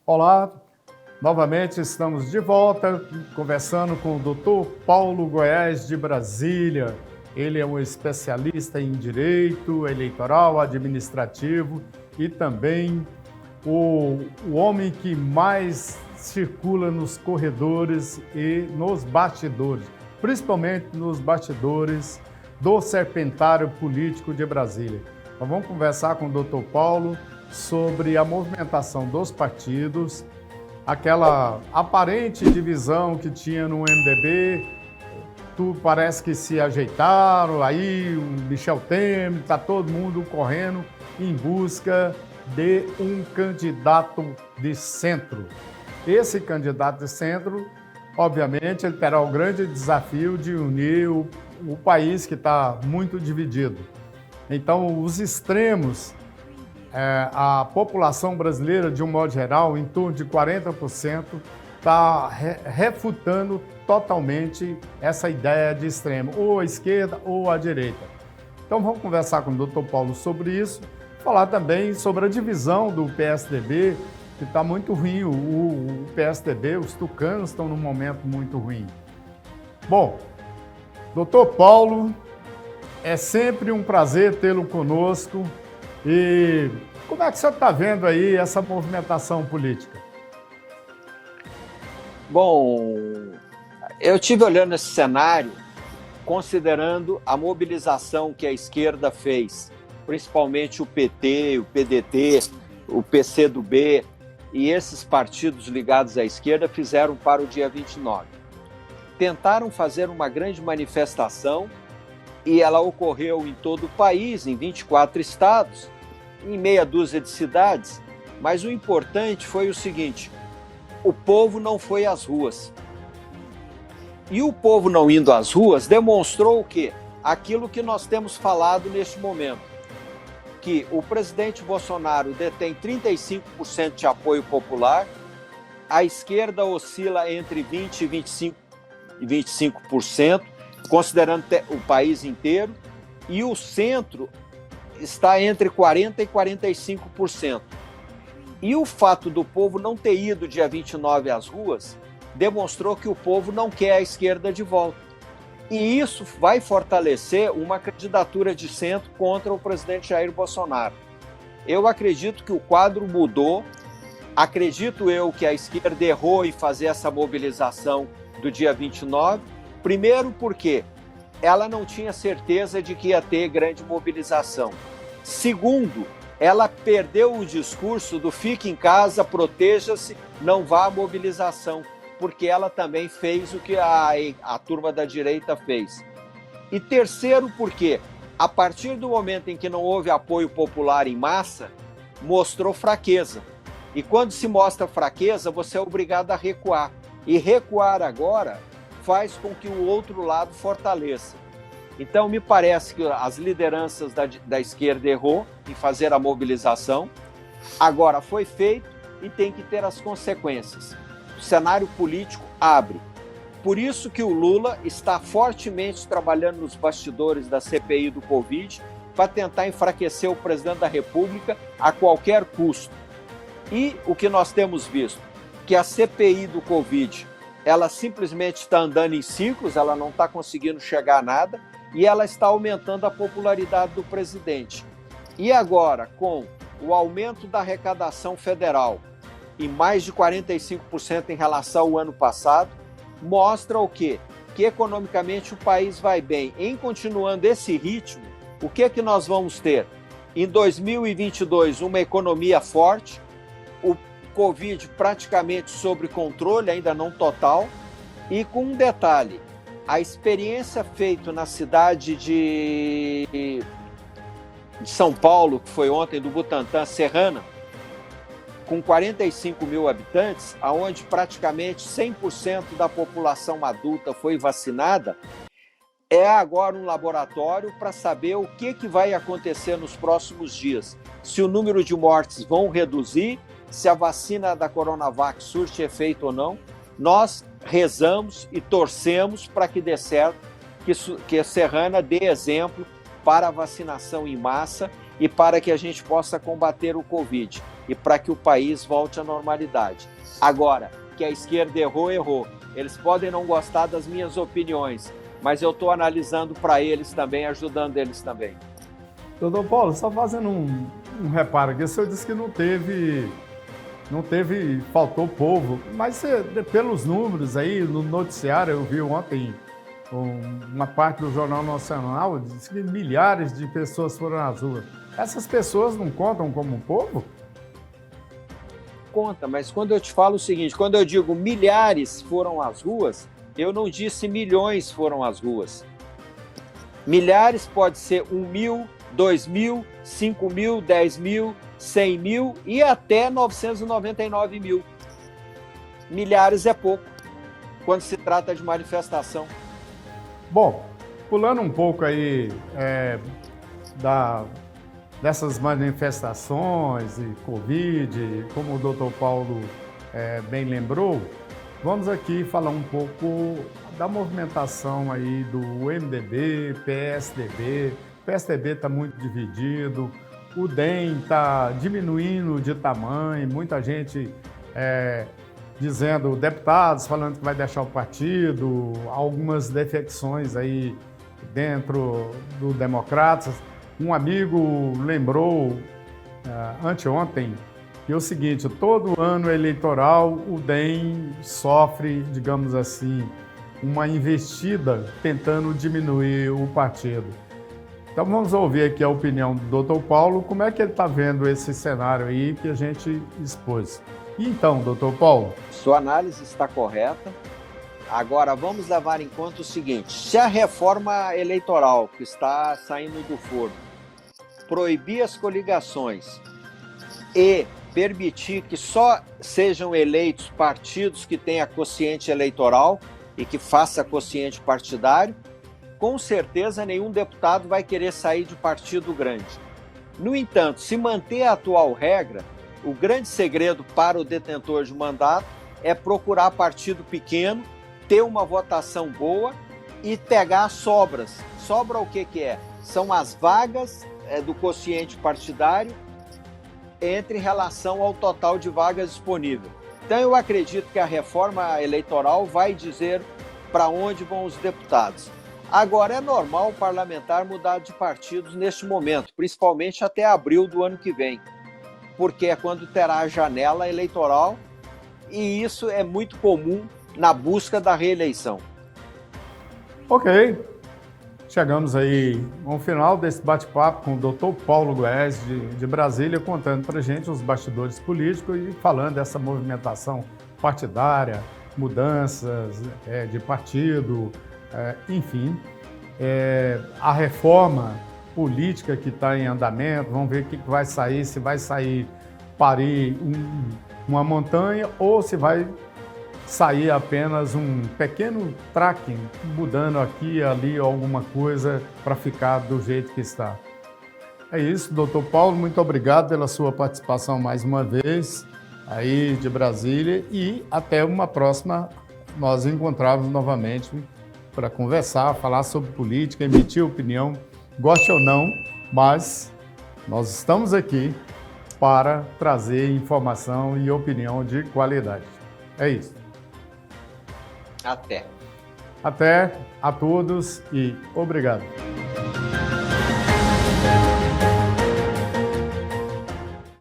Olá, novamente estamos de volta conversando com o Dr. Paulo Goiás de Brasília. Ele é um especialista em direito eleitoral, administrativo e também o homem que mais circula nos corredores e nos bastidores, principalmente nos bastidores do serpentário político de Brasília. Então vamos conversar com o Dr. Paulo sobre a movimentação dos partidos, aquela aparente divisão que tinha no MDB, tudo parece que se ajeitaram, aí o Michel Temer, está todo mundo correndo em busca de um candidato de centro. Esse candidato de centro, obviamente, ele terá o grande desafio de unir o país que está muito dividido. Então, os extremos, a população brasileira, de um modo geral, em torno de 40%, está refutando totalmente essa ideia de extremo, ou a esquerda ou a direita. Então vamos conversar com o Dr. Paulo sobre isso, falar também sobre a divisão do PSDB, que está muito ruim. O PSDB, os tucanos estão num momento muito ruim. Bom, Dr. Paulo, é sempre um prazer tê-lo conosco. E como é que você está vendo aí essa movimentação política? Bom, eu estive olhando esse cenário, considerando a mobilização que a esquerda fez, principalmente o PT, o PDT, o PCdoB e esses partidos ligados à esquerda fizeram para o dia 29. Tentaram fazer uma grande manifestação e ela ocorreu em todo o país, em 24 estados, em meia dúzia de cidades, mas o importante foi o seguinte: o povo não foi às ruas. E o povo não indo às ruas demonstrou o quê? Aquilo que nós temos falado neste momento, que o presidente Bolsonaro detém 35% de apoio popular, a esquerda oscila entre 20% e 25%, considerando o país inteiro, e o centro está entre 40% e 45%. E o fato do povo não ter ido dia 29 às ruas demonstrou que o povo não quer a esquerda de volta. E isso vai fortalecer uma candidatura de centro contra o presidente Jair Bolsonaro. Eu acredito que o quadro mudou, acredito eu que a esquerda errou em fazer essa mobilização do dia 29, primeiro porque ela não tinha certeza de que ia ter grande mobilização. Segundo, ela perdeu o discurso do fique em casa, proteja-se, não vá à mobilização, porque ela também fez o que a turma da direita fez. E terceiro, porque a partir do momento em que não houve apoio popular em massa, mostrou fraqueza. E quando se mostra fraqueza, você é obrigado a recuar. E recuar agora faz com que o outro lado fortaleça. Então, me parece que as lideranças da esquerda errou em fazer a mobilização. Agora foi feito e tem que ter as consequências. O cenário político abre. Por isso que o Lula está fortemente trabalhando nos bastidores da CPI do Covid para tentar enfraquecer o presidente da República a qualquer custo. E o que nós temos visto? Que a CPI do Covid, ela simplesmente está andando em ciclos, ela não está conseguindo chegar a nada, e ela está aumentando a popularidade do presidente. E agora, com o aumento da arrecadação federal em mais de 45% em relação ao ano passado, mostra o quê? Que economicamente o país vai bem. Em continuando esse ritmo, o que é que nós vamos ter? Em 2022, uma economia forte, o Covid praticamente sob controle, ainda não total, e com um detalhe: a experiência feita na cidade de São Paulo, que foi ontem, do Butantã, Serrana, com 45 mil habitantes, onde praticamente 100% da população adulta foi vacinada, é agora um laboratório para saber o que vai acontecer nos próximos dias. Se o número de mortes vão reduzir, se a vacina da Coronavac surte efeito ou não. Nós rezamos e torcemos para que dê certo, que a Serrana dê exemplo para a vacinação em massa e para que a gente possa combater o Covid. e para que o país volte à normalidade. Agora, que a esquerda errou, errou. Eles podem não gostar das minhas opiniões, mas eu estou analisando para eles também, ajudando eles também. Doutor Paulo, só fazendo um reparo aqui, o senhor disse que faltou povo, mas pelos números aí, no noticiário, eu vi ontem uma parte do Jornal Nacional, disse que milhares de pessoas foram às ruas. Essas pessoas não contam como um povo? Conta, mas quando eu te falo o seguinte, quando eu digo milhares foram às ruas, eu não disse milhões foram às ruas. Milhares pode ser 1.000, 2.000, 5.000, 10.000, 100.000 e até 999.000. Milhares é pouco quando se trata de manifestação. Bom, pulando um pouco aí dessas manifestações e Covid, como o doutor Paulo bem lembrou, vamos aqui falar um pouco da movimentação aí do MDB, PSDB. O PSDB está muito dividido, o DEM está diminuindo de tamanho, muita gente dizendo, deputados falando que vai deixar o partido, algumas defecções aí dentro do Democratas. Um amigo lembrou anteontem que é o seguinte, todo ano eleitoral o DEM sofre, digamos assim, uma investida tentando diminuir o partido. Então vamos ouvir aqui a opinião do Dr. Paulo, como é que ele está vendo esse cenário aí que a gente expôs. E então, Dr. Paulo? Sua análise está correta. Agora, vamos levar em conta o seguinte, se a reforma eleitoral que está saindo do forno proibir as coligações e permitir que só sejam eleitos partidos que tenham quociente eleitoral e que faça quociente partidário, com certeza nenhum deputado vai querer sair de partido grande. No entanto, se manter a atual regra, o grande segredo para o detentor de mandato é procurar partido pequeno, ter uma votação boa e pegar sobras. Sobra o que é? São as vagas do quociente partidário em relação ao total de vagas disponíveis. Então eu acredito que a reforma eleitoral vai dizer para onde vão os deputados. Agora, é normal o parlamentar mudar de partidos neste momento, principalmente até abril do ano que vem, porque é quando terá a janela eleitoral e isso é muito comum na busca da reeleição. Ok, chegamos aí ao final desse bate-papo com o Dr. Paulo Goes, de Brasília, contando para a gente os bastidores políticos e falando dessa movimentação partidária, mudanças de partido, enfim, a reforma política que está em andamento, vamos ver o que vai sair, se vai sair parir uma montanha ou se vai sair apenas um pequeno tracking, mudando aqui e ali alguma coisa para ficar do jeito que está. É isso, doutor Paulo, muito obrigado pela sua participação mais uma vez aí de Brasília e até uma próxima, nós encontrarmos novamente para conversar, falar sobre política, emitir opinião, goste ou não, mas nós estamos aqui para trazer informação e opinião de qualidade. É isso. Até. Até a todos e obrigado.